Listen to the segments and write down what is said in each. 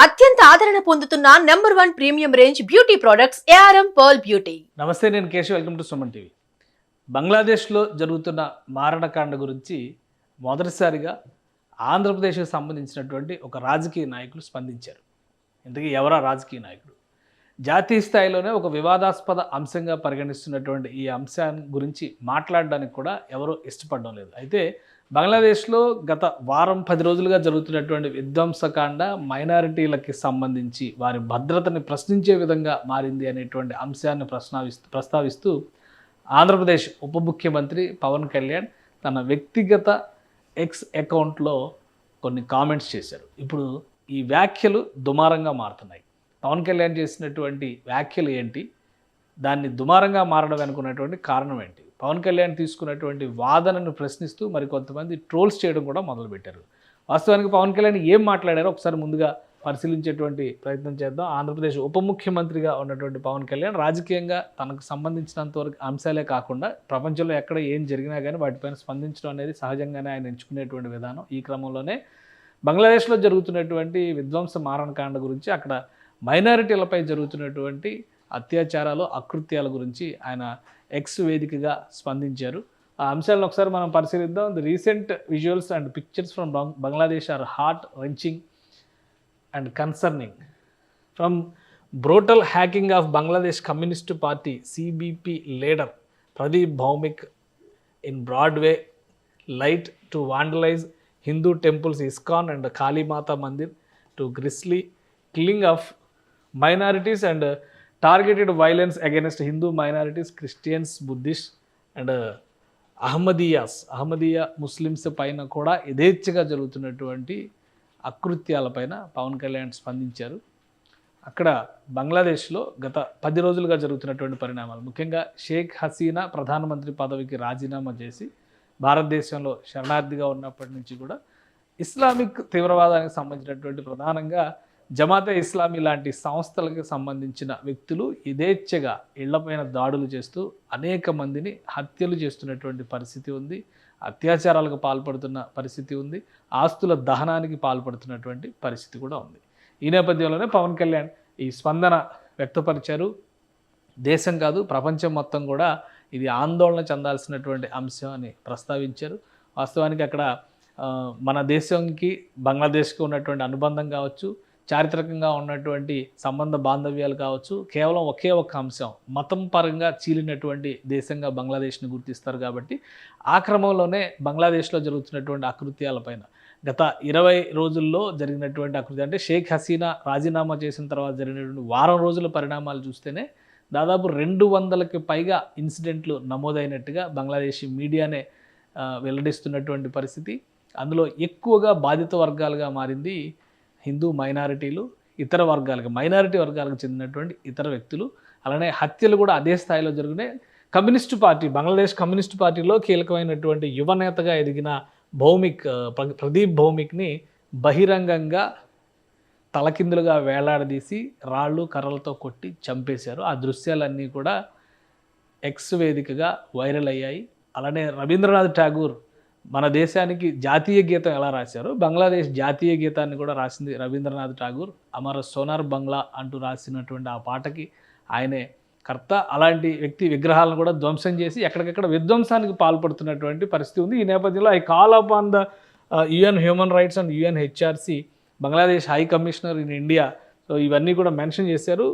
అత్యంత ఆదరణ పొందుతున్న number 1 premium range beauty products ARM pearl beauty. నమస్తే, నేను Keshav. Welcome to Suman TV. బంగ్లాదేశ్లో జరుగుతున్న మారణకాండ గురించి మొదటిసారిగా ఆంధ్రప్రదేశ్కి సంబంధించినటువంటి ఒక రాజకీయ నాయకులు స్పందించారు. ఇంతకీ ఎవరా రాజకీయ నాయకుడు? జాతీయ స్థాయిలోనే ఒక వివాదాస్పద అంశంగా పరిగణిస్తున్నటువంటి ఈ అంశాన్ని గురించి మాట్లాడడానికి కూడా ఎవరూ ఇష్టపడడం లేదు. అయితే బంగ్లాదేశ్లో గత వారం 10 రోజులుగా జరుగుతున్నటువంటి విధ్వంసకాండ మైనారిటీలకి సంబంధించి వారి భద్రతని ప్రశ్నించే విధంగా మారింది అనేటువంటి అంశాన్ని ప్రస్తావిస్తూ ఆంధ్రప్రదేశ్ ఉప ముఖ్యమంత్రి పవన్ కళ్యాణ్ తన వ్యక్తిగత ఎక్స్ అకౌంట్లో కొన్ని కామెంట్స్ చేశారు. ఇప్పుడు ఈ వ్యాఖ్యలు దుమారంగా మారుతున్నాయి. పవన్ కళ్యాణ్ చేసినటువంటి వ్యాఖ్యలు ఏంటి, దాన్ని దుమారంగా మారడం అనుకున్నటువంటి కారణం ఏంటి, పవన్ కళ్యాణ్ తీసుకున్నటువంటి వాదనను ప్రశ్నిస్తూ మరి కొంతమంది ట్రోల్స్ చేయడం కూడా మొదలుపెట్టారు. వాస్తవానికి పవన్ కళ్యాణ్ ఏం మాట్లాడారో ఒకసారి ముందుగా పరిశీలించేటువంటి ప్రయత్నం చేద్దాం. ఆంధ్రప్రదేశ్ ఉప ముఖ్యమంత్రిగా ఉన్నటువంటి పవన్ కళ్యాణ్ రాజకీయంగా తనకు సంబంధించినంతవరకు అంశాలే కాకుండా ప్రపంచంలో ఎక్కడ ఏం జరిగినా కానీ వాటిపైన స్పందించడం అనేది సహజంగానే ఆయన ఎంచుకునేటువంటి విధానం. ఈ క్రమంలోనే బంగ్లాదేశ్లో జరుగుతున్నటువంటి విధ్వంస మారణకాండ గురించి, అక్కడ మైనారిటీలపై జరుగుతున్నటువంటి అత్యాచారాలు, అకృత్యాల గురించి ఆయన ఎక్స్ వేదికగా స్పందించారు. ఆ అంశాలను ఒకసారి మనం పరిశీలిద్దాం. The recent visuals and pictures from Bangladesh are heart wrenching and concerning. From brutal hacking of Bangladesh Communist Party CBP leader Pradeep Bhaumik in Broadway light to vandalize Hindu temples ISKCON and Kali Mata Mandir, to grisly killing of minorities and targeted violence against Hindu minorities, Christians, Buddhists and Ahmadiyya Muslims పైన కూడా యథేచ్ఛగా జరుగుతున్నటువంటి అకృత్యాలపైన పవన్ కళ్యాణ్ స్పందించారు. అక్కడ బంగ్లాదేశ్లో గత 10 రోజులుగా జరుగుతున్నటువంటి పరిణామాలు, ముఖ్యంగా షేక్ హసీనా ప్రధానమంత్రి పదవికి రాజీనామా చేసి భారతదేశంలో శరణార్థిగా ఉన్నప్పటి నుంచి కూడా ఇస్లామిక్ తీవ్రవాదానికి సంబంధించినటువంటి ప్రధానంగా జమాతే ఇస్లామీ లాంటి సంస్థలకు సంబంధించిన వ్యక్తులు యథేచ్ఛగా ఇళ్లపైన దాడులు చేస్తూ అనేక మందిని హత్యలు చేస్తున్నటువంటి పరిస్థితి ఉంది. అత్యాచారాలకు పాల్పడుతున్న పరిస్థితి ఉంది. ఆస్తుల దహనానికి పాల్పడుతున్నటువంటి పరిస్థితి కూడా ఉంది. ఈ నేపథ్యంలోనే పవన్ కళ్యాణ్ ఈ స్పందన వ్యక్తపరిచారు. దేశం కాదు, ప్రపంచం మొత్తం కూడా ఇది ఆందోళన చెందాల్సినటువంటి అంశం అని ప్రస్తావించారు. వాస్తవానికి అక్కడ మన దేశంకి బంగ్లాదేశ్కి ఉన్నటువంటి అనుబంధం కావచ్చు, చారిత్రకంగా ఉన్నటువంటి సంబంధ బాంధవ్యాలు కావచ్చు, కేవలం ఒకే ఒక్క అంశం, మతం పరంగా చీలినటువంటి దేశంగా బంగ్లాదేశ్ని గుర్తిస్తారు. కాబట్టి ఆ క్రమంలోనే బంగ్లాదేశ్లో జరుగుతున్నటువంటి అకృత్యాలపైన గత 20 రోజుల్లో జరిగినటువంటి అకృత్యం, అంటే షేక్ హసీనా రాజీనామా చేసిన తర్వాత జరిగినటువంటి వారం రోజుల పరిణామాలు చూస్తేనే దాదాపు 200కి పైగా ఇన్సిడెంట్లు నమోదైనట్టుగా బంగ్లాదేశీ మీడియానే వెల్లడిస్తున్నటువంటి పరిస్థితి. అందులో ఎక్కువగా బాధిత వర్గాలుగా మారింది హిందూ మైనారిటీలు, ఇతర వర్గాలకు, మైనారిటీ వర్గాలకు చెందినటువంటి ఇతర వ్యక్తులు. అలానే హత్యలు కూడా అదే స్థాయిలో జరిగినాయి. కమ్యూనిస్టు పార్టీ, బంగ్లాదేశ్ కమ్యూనిస్టు పార్టీలో కీలకమైనటువంటి యువనేతగా ఎదిగిన ప్రదీప్ భౌమిక్ని బహిరంగంగా తలకిందులుగా వేలాడదీసి రాళ్ళు కర్రలతో కొట్టి చంపేశారు. ఆ దృశ్యాలన్నీ కూడా ఎక్స్ వేదికగా వైరల్ అయ్యాయి. అలానే రవీంద్రనాథ్ ఠాగూర్ మన దేశానికి జాతీయ గీతం ఎలా రాశారో బంగ్లాదేశ్ జాతీయ గీతాన్ని కూడా రాసింది రవీంద్రనాథ్ ఠాగూర్. అమర సోనార్ బంగ్లా అంటూ రాసినటువంటి ఆ పాటకి ఆయనే కర్త. అలాంటి వ్యక్తి విగ్రహాలను కూడా ధ్వంసం చేసి ఎక్కడికెక్కడ విధ్వంసానికి పాల్పడుతున్నటువంటి పరిస్థితి ఉంది. ఈ నేపథ్యంలో I call up on the UN human rights and UNHRC, Bangladesh high commissioner in India, so ఇవన్నీ కూడా మెన్షన్ చేశారు.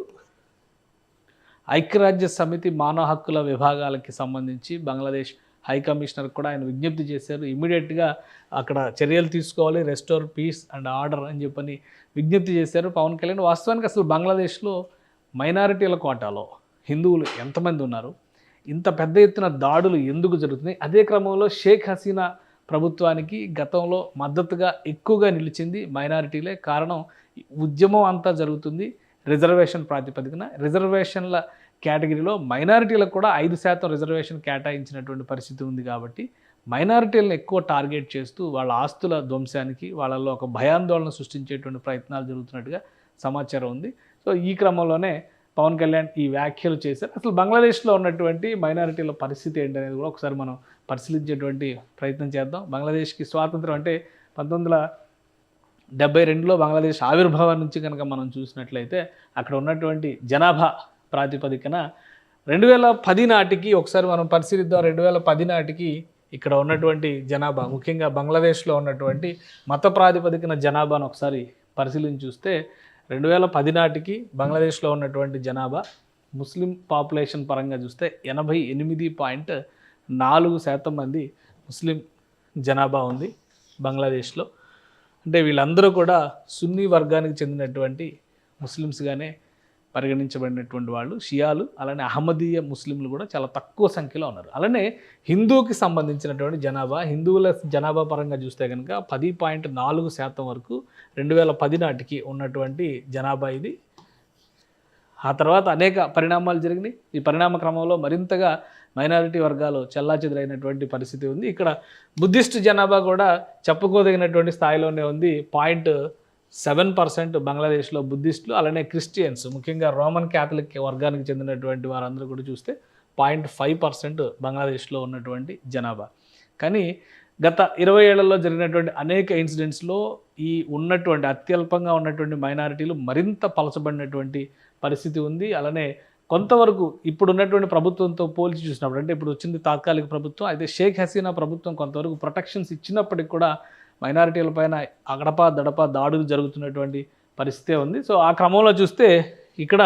ఐక్యరాజ్య సమితి మానవ హక్కుల విభాగాలకి సంబంధించి బంగ్లాదేశ్ హై కమిషనర్ కూడా ఆయన విజ్ఞప్తి చేశారు. ఇమీడియట్గా అక్కడ చర్యలు తీసుకోవాలి, రెస్టోర్ పీస్ అండ్ ఆర్డర్ అని చెప్పని విజ్ఞప్తి చేశారు పవన్ కళ్యాణ్. వాస్తవానికి అసలు బంగ్లాదేశ్లో మైనారిటీల కోటాలో హిందువులు ఎంతమంది ఉన్నారు, ఇంత పెద్ద ఎత్తున దాడులు ఎందుకు జరుగుతున్నాయి? అదే క్రమంలో షేక్ హసీనా ప్రభుత్వానికి గతంలో మద్దతుగా ఎక్కువగా నిలిచింది మైనారిటీలే. కారణం, ఉద్యమం అంతా జరుగుతుంది రిజర్వేషన్ ప్రాతిపదికన. రిజర్వేషన్ల కేటగిరీలో మైనారిటీలకు కూడా 5% రిజర్వేషన్ కేటాయించినటువంటి పరిస్థితి ఉంది. కాబట్టి మైనారిటీలను ఎక్కువ టార్గెట్ చేస్తూ వాళ్ళ ఆస్తుల ధ్వంసానికి, వాళ్ళల్లో ఒక భయాందోళన సృష్టించేటువంటి ప్రయత్నాలు జరుగుతున్నట్టుగా సమాచారం ఉంది. సో ఈ క్రమంలోనే పవన్ కళ్యాణ్ ఈ వ్యాఖ్యలు చేశారు. అసలు బంగ్లాదేశ్లో ఉన్నటువంటి మైనారిటీల పరిస్థితి ఏంటనేది కూడా ఒకసారి మనం పరిశీలించేటువంటి ప్రయత్నం చేద్దాం. బంగ్లాదేశ్కి స్వాతంత్రం అంటే 1972లో బంగ్లాదేశ్ ఆవిర్భావం నుంచి కనుక మనం చూసినట్లయితే అక్కడ ఉన్నటువంటి జనాభా ప్రాతిపదికన 2010 నాటికి ఒకసారి మనం పరిశీలిద్దాం. 2010 నాటికి ఇక్కడ ఉన్నటువంటి జనాభా, ముఖ్యంగా బంగ్లాదేశ్లో ఉన్నటువంటి మత ప్రాతిపదికన జనాభాను ఒకసారి పరిశీలించి చూస్తే 2010 నాటికి బంగ్లాదేశ్లో ఉన్నటువంటి జనాభా ముస్లిం పాపులేషన్ పరంగా చూస్తే 88.4% మంది ముస్లిం జనాభా ఉంది బంగ్లాదేశ్లో. అంటే వీళ్ళందరూ కూడా సున్నీ వర్గానికి చెందినటువంటి ముస్లిమ్స్గానే పరిగణించబడినటువంటి వాళ్ళు, షియాలు, అలానే అహ్మదీయ ముస్లింలు కూడా చాలా తక్కువ సంఖ్యలో ఉన్నారు. అలానే హిందూకి సంబంధించినటువంటి జనాభా, హిందువుల జనాభా పరంగా చూస్తే కనుక 10.4% వరకు 2010 నాటికి ఉన్నటువంటి జనాభా ఇది. ఆ తర్వాత అనేక పరిణామాలు జరిగినాయి. ఈ పరిణామ క్రమంలో మరింతగా మైనారిటీ వర్గాలు చెల్లాచెదురైనటువంటి పరిస్థితి ఉంది. ఇక్కడ బుద్ధిస్ట్ జనాభా కూడా చెప్పుకోదగినటువంటి స్థాయిలోనే ఉంది. 0.7% బంగ్లాదేశ్లో బుద్ధిస్టులు, అలానే క్రిస్టియన్స్, ముఖ్యంగా రోమన్ క్యాథలిక్ వర్గానికి చెందినటువంటి వారందరూ కూడా చూస్తే 0.5% బంగ్లాదేశ్లో ఉన్నటువంటి జనాభా. కానీ గత 20 ఏళ్లలో జరిగినటువంటి అనేక ఇన్సిడెంట్స్లో ఈ ఉన్నటువంటి అత్యల్పంగా ఉన్నటువంటి మైనారిటీలు మరింత పలచబడినటువంటి పరిస్థితి ఉంది. అలానే కొంతవరకు ఇప్పుడు ఉన్నటువంటి ప్రభుత్వంతో పోల్చి చూసినప్పుడు, అంటే ఇప్పుడు వచ్చింది తాత్కాలిక ప్రభుత్వం, అయితే షేక్ హసీనా ప్రభుత్వం కొంతవరకు ప్రొటెక్షన్స్ ఇచ్చినప్పటికి కూడా మైనారిటీలపైన అగడపా దడపా దాడులు జరుగుతున్నటువంటి పరిస్థితే ఉంది. సో ఆ క్రమంలో చూస్తే ఇక్కడ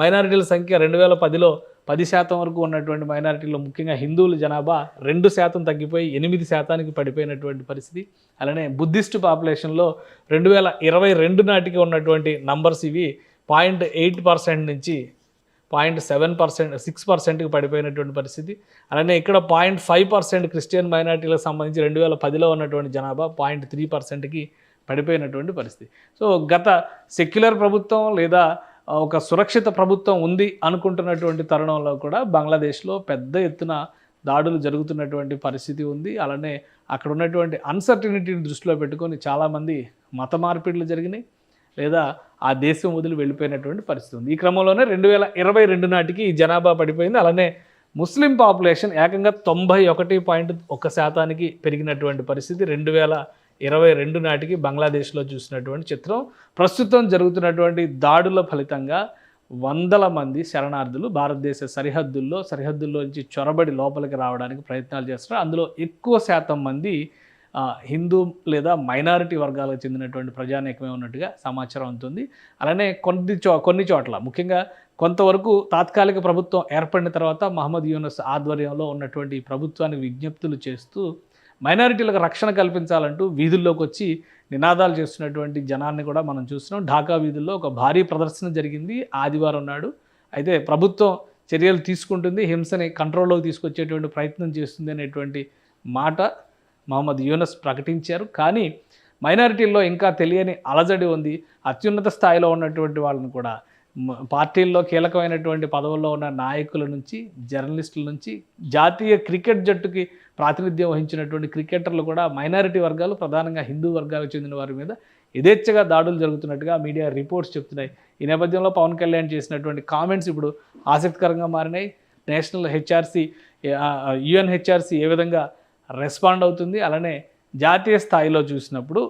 మైనారిటీల సంఖ్య 2010లో 10% వరకు ఉన్నటువంటి మైనారిటీలో ముఖ్యంగా హిందువుల జనాభా 2% తగ్గిపోయి 8% పడిపోయినటువంటి పరిస్థితి. అలానే బుద్ధిస్ట్ పాపులేషన్లో 2022 నాటికి ఉన్నటువంటి నంబర్స్ ఇవి 0.8% నుంచి 0.7%, 6%కి పడిపోయినటువంటి పరిస్థితి. అలానే ఇక్కడ 0.5% క్రిస్టియన్ మైనారిటీలకు సంబంధించి 2010లో ఉన్నటువంటి జనాభా 0.3%కి పడిపోయినటువంటి పరిస్థితి. సో గత సెక్యులర్ ప్రభుత్వం లేదా ఒక సురక్షిత ప్రభుత్వం ఉంది అనుకుంటున్నటువంటి తరుణంలో కూడా బంగ్లాదేశ్లో పెద్ద ఎత్తున దాడులు జరుగుతున్నటువంటి పరిస్థితి ఉంది. అలానే అక్కడ ఉన్నటువంటి అన్సర్టనిటీని దృష్టిలో పెట్టుకొని చాలామంది మత మార్పిడులు జరిగినాయి లేదా ఆ దేశం వదిలి వెళ్ళిపోయినటువంటి పరిస్థితి ఉంది. ఈ క్రమంలోనే 2022 నాటికి ఈ జనాభా పడిపోయింది. అలానే ముస్లిం పాపులేషన్ ఏకంగా 91.1%కి పెరిగినటువంటి పరిస్థితి 2022 నాటికి బంగ్లాదేశ్లో చూసినటువంటి చిత్రం. ప్రస్తుతం జరుగుతున్నటువంటి దాడుల ఫలితంగా వందల మంది శరణార్థులు భారతదేశ సరిహద్దుల్లోంచి చొరబడి లోపలికి రావడానికి ప్రయత్నాలు చేస్తున్నారు. అందులో ఎక్కువ శాతం మంది హిందూ లేదా మైనారిటీ వర్గాలకు చెందినటువంటి ప్రజానీకమే ఉన్నట్టుగా సమాచారం అందుతుంది. అలానే కొన్ని చోట్ల ముఖ్యంగా కొంతవరకు తాత్కాలిక ప్రభుత్వం ఏర్పడిన తర్వాత మహమ్మద్ యూనస్ ఆధ్వర్యంలో ఉన్నటువంటి ప్రభుత్వానికి విజ్ఞప్తులు చేస్తూ మైనారిటీలకు రక్షణ కల్పించాలంటూ వీధుల్లోకి వచ్చి నినాదాలు చేస్తున్నటువంటి జనాన్ని కూడా మనం చూస్తున్నాం. ఢాకా వీధుల్లో ఒక భారీ ప్రదర్శన జరిగింది ఆదివారం నాడు. అయితే ప్రభుత్వం చర్యలు తీసుకుంటుంది, హింసని కంట్రోల్లోకి తీసుకొచ్చేటువంటి ప్రయత్నం చేస్తుంది అనేటువంటి మాట మహమ్మద్ యూనస్ ప్రకటించారు. కానీ మైనారిటీల్లో ఇంకా తెలియని అలజడి ఉంది. అత్యున్నత స్థాయిలో ఉన్నటువంటి వాళ్ళని కూడా, పార్టీల్లో కీలకమైనటువంటి పదవుల్లో ఉన్న నాయకుల నుంచి, జర్నలిస్టుల నుంచి, జాతీయ క్రికెట్ జట్టుకి ప్రాతినిధ్యం వహించినటువంటి క్రికెటర్లు కూడా మైనారిటీ వర్గాలు, ప్రధానంగా హిందూ వర్గాలకు చెందిన వారి మీద యథేచ్ఛగా దాడులు జరుగుతున్నట్టుగా మీడియా రిపోర్ట్స్ చెప్తున్నాయి. ఈ నేపథ్యంలో పవన్ కళ్యాణ్ చేసినటువంటి కామెంట్స్ ఇప్పుడు ఆసక్తికరంగా మారినాయి. నేషనల్ హెచ్ఆర్సీ, యుఎన్హెచ్ఆర్సీ ఏ విధంగా రెస్పాండ్ అవుతుంది, అలానే జాతీయ స్థాయిలో చూసినప్పుడు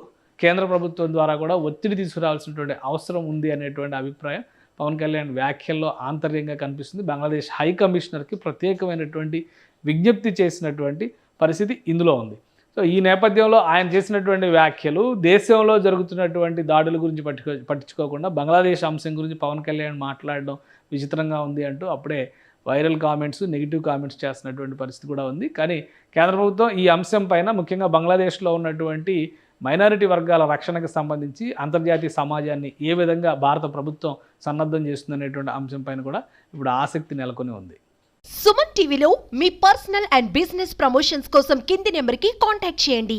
కేంద్ర ప్రభుత్వం ద్వారా కూడా ఒత్తిడి తీసుకురావాల్సినటువంటి అవసరం ఉంది అనేటువంటి అభిప్రాయం పవన్ కళ్యాణ్ వ్యాఖ్యల్లో ఆంతర్యంగా కనిపిస్తుంది. బంగ్లాదేశ్ హై కమిషనర్కి ప్రత్యేకమైనటువంటి విజ్ఞప్తి చేసినటువంటి పరిస్థితి ఇందులో ఉంది. సో ఈ నేపథ్యంలో ఆయన చేసినటువంటి వ్యాఖ్యలు దేశంలో జరుగుతున్నటువంటి దాడుల గురించి పట్టించుకోకుండా బంగ్లాదేశ్ అంశం గురించి పవన్ కళ్యాణ్ మాట్లాడడం విచిత్రంగా ఉంది అంటూ అప్పుడే వైరల్ కామెంట్స్, నెగిటివ్ కామెంట్స్ చేస్తున్నటువంటి పరిస్థితి కూడా ఉంది. కానీ కేంద్ర ప్రభుత్వం ఈ అంశం పైన, ముఖ్యంగా బంగ్లాదేశ్లో ఉన్నటువంటి మైనారిటీ వర్గాల రక్షణకు సంబంధించి అంతర్జాతీయ సమాజాన్ని ఏ విధంగా భారత ప్రభుత్వం సన్నద్ధం చేస్తుందనేటువంటి అంశం పైన కూడా ఇప్పుడు ఆసక్తి నెలకొని ఉంది. సుమన్ టీవీలో మీ పర్సనల్ అండ్ బిజినెస్ ప్రమోషన్స్ కోసం కింది నెంబర్కి కాంటాక్ట్ చేయండి.